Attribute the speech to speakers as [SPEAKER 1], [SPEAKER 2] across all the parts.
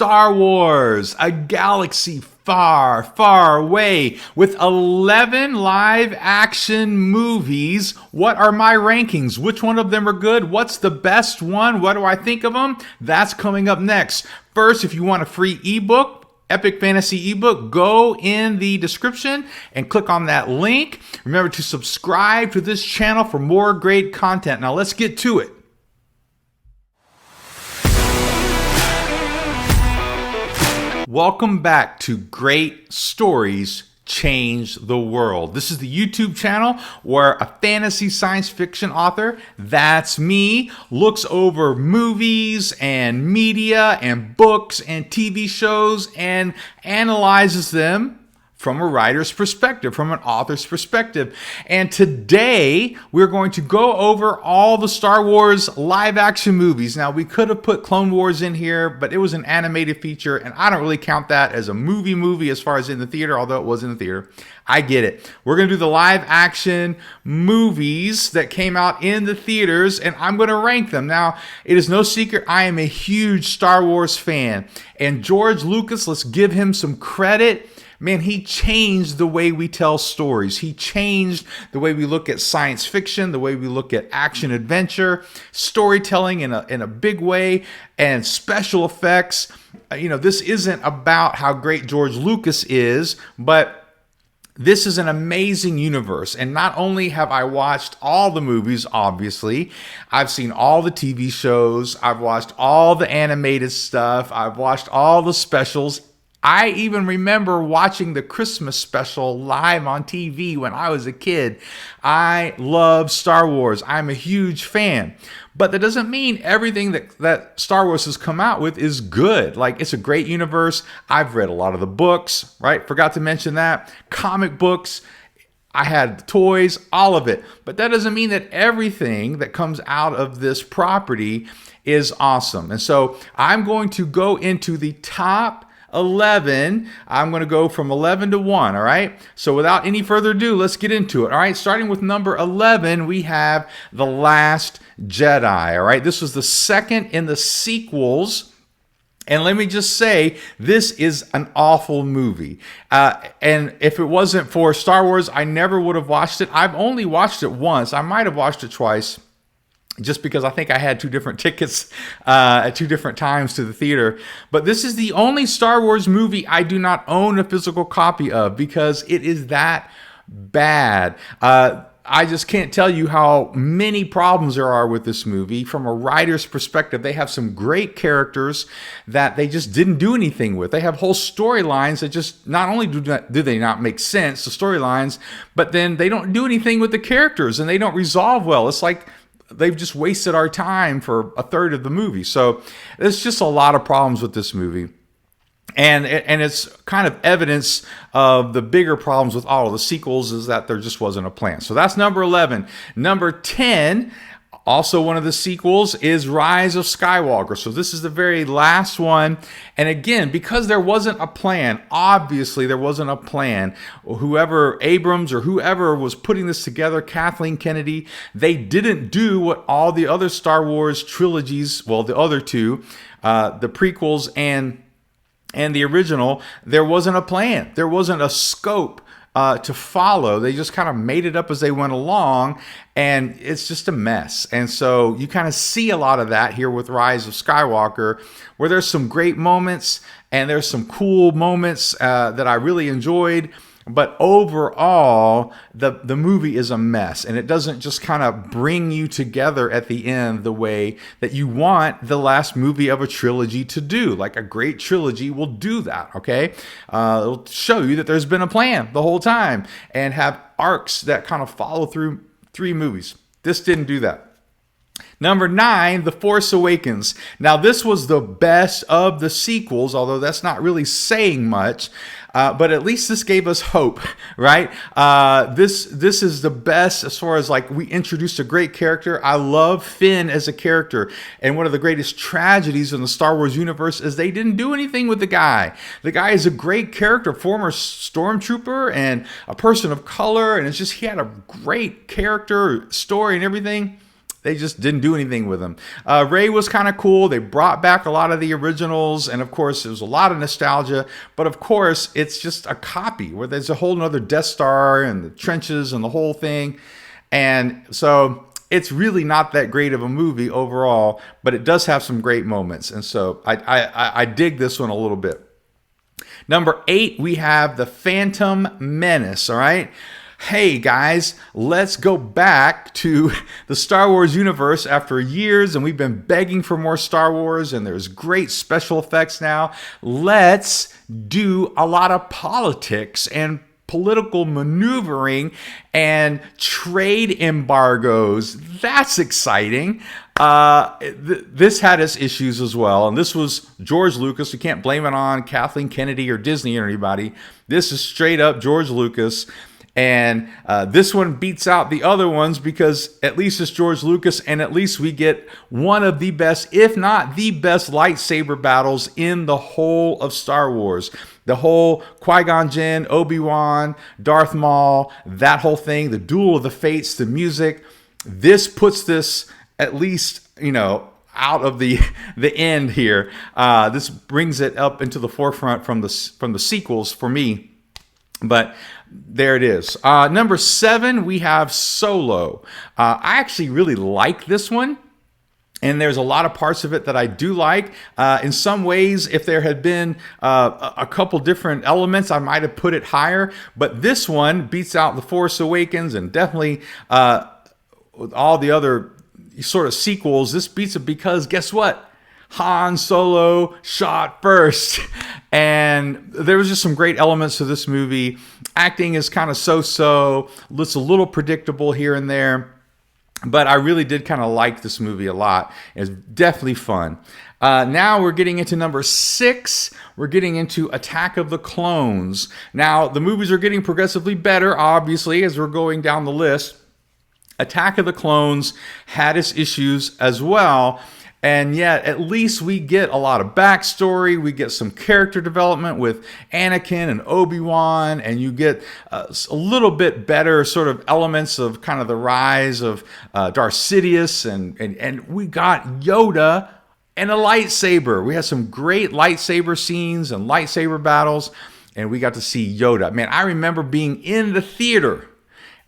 [SPEAKER 1] Star Wars, a galaxy far, far away, with 11 live action movies. What are my rankings? Which one of them are good? What's the best one? What do I think of them? That's coming up next. First, if you want a free ebook, Epic Fantasy ebook, go in the description and click on that link. Remember to subscribe to this channel for more great content. Now let's get to it. Welcome back to Great Stories Change the World. This is the YouTube channel where a fantasy science fiction author, that's me, looks over movies and media and books and TV shows and analyzes them from a writer's perspective, from an author's perspective. And today, we're going to go over all the Star Wars live action movies. Now, we could have put Clone Wars in here, but it was an animated feature, and I don't really count that as a movie as far as in the theater, although it was in the theater. I get it. We're going to do the live action movies that came out in the theaters, and I'm going to rank them. Now, it is no secret I am a huge Star Wars fan, and George Lucas, let's give him some credit. Man, he changed the way we tell stories. He changed the way we look at science fiction, the way we look at action adventure, storytelling in a big way, and special effects. This isn't about how great George Lucas is, but this is an amazing universe. And not only have I watched all the movies, obviously, I've seen all the TV shows, I've watched all the animated stuff, I've watched all the specials. I even remember watching the Christmas special live on TV when I was a kid. I love Star Wars. I'm a huge fan. But that doesn't mean everything that Star Wars has come out with is good. Like, it's a great universe. I've read a lot of the books, right? Forgot to mention that. Comic books. I had toys, all of it. But that doesn't mean that everything that comes out of this property is awesome. And so I'm going to go into the top 11. I'm going to go from 11 to 1, all right? So without any further ado, let's get into it, all right? Starting with number 11, we have The Last Jedi, all right? This was the second in the sequels. And let me just say, this is an awful movie. And if it wasn't for Star Wars, I never would have watched it. I've only watched it once. I might have watched it twice, just because I think I had two different tickets at two different times to the theater. But this is the only Star Wars movie I do not own a physical copy of because it is that bad. I just can't tell you how many problems there are with this movie. From a writer's perspective, they have some great characters that they just didn't do anything with. They have whole storylines that just not only do they not make sense, the storylines, but then they don't do anything with the characters and they don't resolve well. It's like they've just wasted our time for a third of the movie. So there's just a lot of problems with this movie. And it's kind of evidence of the bigger problems with all of the sequels is that there just wasn't a plan. So that's number 11. Number 10, also one of the sequels, is Rise of Skywalker. So this is the very last one. And again, because there wasn't a plan, obviously there wasn't a plan. Whoever, Abrams or whoever was putting this together, Kathleen Kennedy, they didn't do what all the other Star Wars trilogies, well, the other two, the prequels and the original, there wasn't a plan. There wasn't a scope to follow. They just kind of made it up as they went along, and it's just a mess. And so you kind of see a lot of that here with Rise of Skywalker, where there's some great moments and there's some cool moments that I really enjoyed. But overall, the movie is a mess, and it doesn't just kind of bring you together at the end the way that you want the last movie of a trilogy to do. Like a great trilogy will do that, okay? It'll show you that there's been a plan the whole time and have arcs that kind of follow through 3 movies. This didn't do that. Number 9, The Force Awakens. Now, this was the best of the sequels, although that's not really saying much. But at least this gave us hope, right? This is the best as far as like we introduced a great character. I love Finn as a character. And one of the greatest tragedies in the Star Wars universe is they didn't do anything with the guy. The guy is a great character, former stormtrooper and a person of color. And it's just, he had a great character, story and everything. they just didn't do anything with them. Rey was kind of cool. They brought back a lot of the originals, and of course, there was a lot of nostalgia. But of course, it's just a copy where there's a whole nother Death Star and the trenches and the whole thing. And so it's really not that great of a movie overall, but it does have some great moments. And so I dig this one a little bit. Number 8, we have The Phantom Menace, all right? Hey guys, let's go back to the Star Wars universe after years, and we've been begging for more Star Wars, and there's great special effects now. Let's do a lot of politics and political maneuvering and trade embargoes. That's exciting. This had its issues as well, and this was George Lucas. You can't blame it on Kathleen Kennedy or Disney or anybody. This is straight up George Lucas. And this one beats out the other ones because at least it's George Lucas, and at least we get one of the best, if not the best, lightsaber battles in the whole of Star Wars. The whole Qui-Gon Jinn, Obi-Wan, Darth Maul, that whole thing, the Duel of the Fates, the music. This puts this at least, out of the end here. This brings it up into the forefront from the sequels for me. But there it is. Number 7, we have Solo. I actually really like this one. And there's a lot of parts of it that I do like. In some ways, if there had been a couple different elements, I might have put it higher. But this one beats out The Force Awakens and definitely with all the other sort of sequels. This beats it because guess what? Han Solo shot first. And there was just some great elements to this movie. Acting is kind of so-so. It's a little predictable here and there. But I really did kind of like this movie a lot. It's definitely fun. Now we're getting into number 6. We're getting into Attack of the Clones. Now, the movies are getting progressively better, obviously, as we're going down the list. Attack of the Clones had its issues as well. And yet, at least we get a lot of backstory. We get some character development with Anakin and Obi-Wan, and you get a little bit better sort of elements of kind of the rise of Darth Sidious, and we got Yoda and a lightsaber. We had some great lightsaber scenes and lightsaber battles, and we got to see Yoda. Man, I remember being in the theater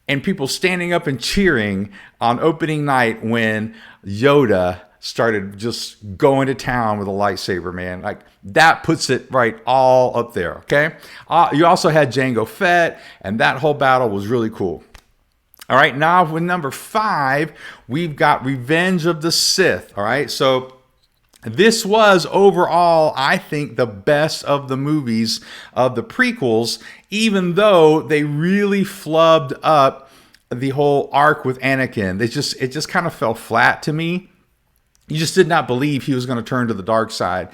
[SPEAKER 1] and people standing up and cheering on opening night when Yoda started just going to town with a lightsaber, man. Like, that puts it right all up there, okay? You also had Jango Fett, and that whole battle was really cool. All right, now with number 5, we've got Revenge of the Sith, all right? So this was overall, I think, the best of the movies of the prequels, even though they really flubbed up the whole arc with Anakin. It just kind of fell flat to me. You just did not believe he was going to turn to the dark side,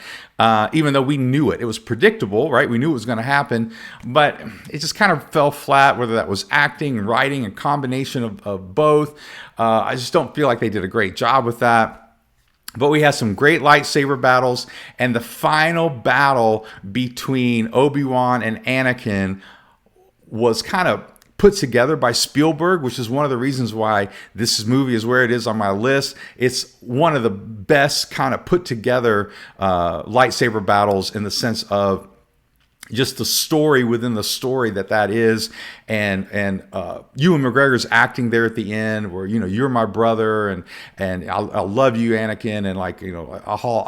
[SPEAKER 1] even though we knew it. It was predictable, right? We knew it was going to happen, but it just kind of fell flat, whether that was acting and writing, a combination of both. I just don't feel like they did a great job with that. But we had some great lightsaber battles, and the final battle between Obi-Wan and Anakin was kind of put together by Spielberg, which is one of the reasons why this movie is where it is on my list. It's one of the best kind of put together lightsaber battles in the sense of just the story within the story that is, and Ewan McGregor's acting there at the end, where you're my brother, and I'll love you, Anakin, and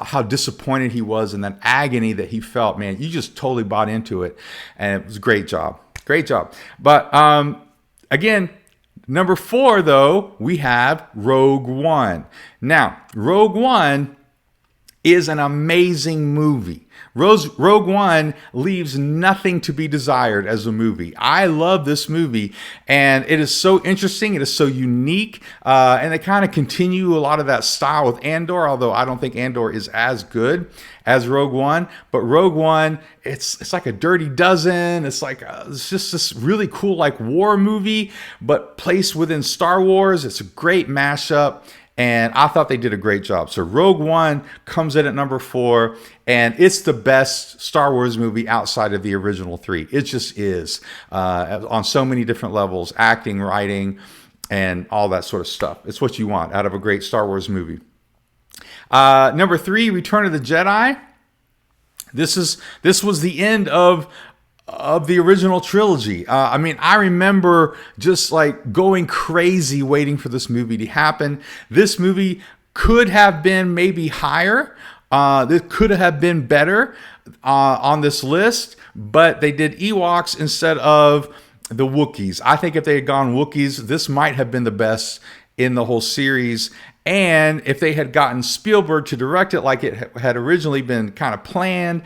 [SPEAKER 1] how disappointed he was and that agony that he felt. Man, you just totally bought into it, and it was a great job. Great job. But again, number 4, though, we have Rogue One. Now, Rogue One is an amazing movie. Rogue One leaves nothing to be desired as a movie. I love this movie, and it is so interesting. It is so unique, and they kind of continue a lot of that style with Andor, although I don't think Andor is as good as Rogue One. But Rogue One, it's like a Dirty Dozen. It's just this really cool war movie, but placed within Star Wars. It's a great mashup. And I thought they did a great job. So Rogue One comes in at number 4, and it's the best Star Wars movie outside of the original 3. It just is on so many different levels: acting, writing, and all that sort of stuff. It's what you want out of a great Star Wars movie. Number 3, Return of the Jedi. This was the end of the original trilogy. I mean, I remember just like going crazy waiting for this movie to happen. This movie could have been maybe higher. This could have been better on this list, but they did Ewoks instead of the Wookiees. I think if they had gone Wookiees, this might have been the best in the whole series. And if they had gotten Spielberg to direct it like it had originally been kind of planned,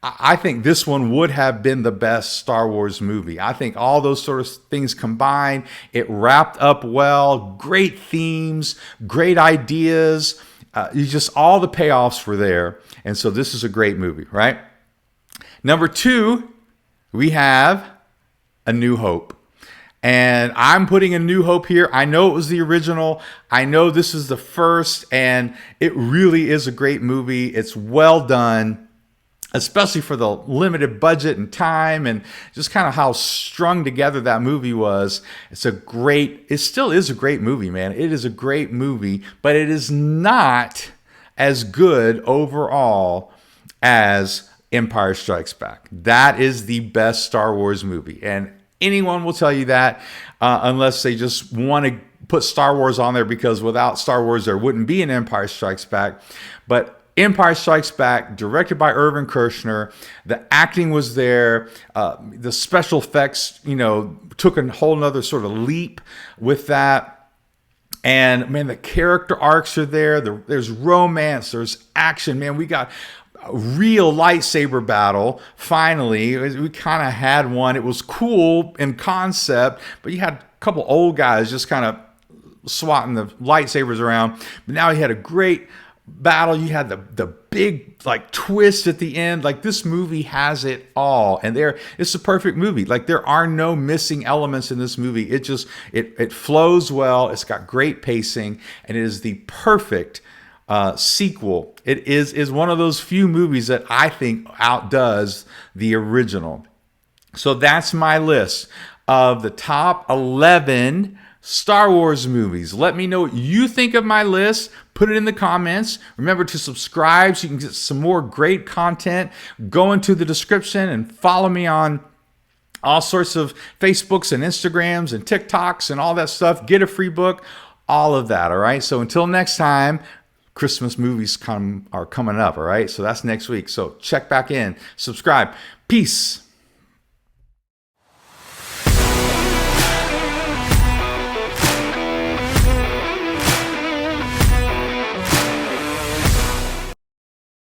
[SPEAKER 1] I think this one would have been the best Star Wars movie. I think all those sort of things combined, it wrapped up well, great themes, great ideas, just all the payoffs were there. And so this is a great movie, right? Number 2, we have A New Hope. And I'm putting A New Hope here. I know it was the original. I know this is the first, and it really is a great movie. It's well done, especially for the limited budget and time and just kind of how strung together that movie was. It still is a great movie, man. It is a great movie, but it is not as good overall as Empire Strikes Back. That is the best Star Wars movie. And anyone will tell you that unless they just want to put Star Wars on there, because without Star Wars, there wouldn't be an Empire Strikes Back. But Empire Strikes Back, directed by Irvin Kershner, the acting was there. The special effects, took a whole nother sort of leap with that. And man, the character arcs are there. There's romance, there's action. Man, we got a real lightsaber battle. Finally, we kind of had one. It was cool in concept, but you had a couple old guys just kind of swatting the lightsabers around. But now you had a great battle. You had the big like twist at the end. Like, this movie has it all, and it's a perfect movie. Like, there are no missing elements in this movie. It flows well. It's got great pacing, and it is the perfect sequel. It is one of those few movies that I think outdoes the original. So that's my list of the top 11 Star Wars movies. Let me know what you think of my list. Put it in the comments. Remember to subscribe so you can get some more great content. Go into the description and follow me on all sorts of Facebooks and Instagrams and TikToks and all that stuff. Get a free book, all of that, all right? So until next time, Christmas movies are coming up, all right? So that's next week. So check back in, subscribe. Peace.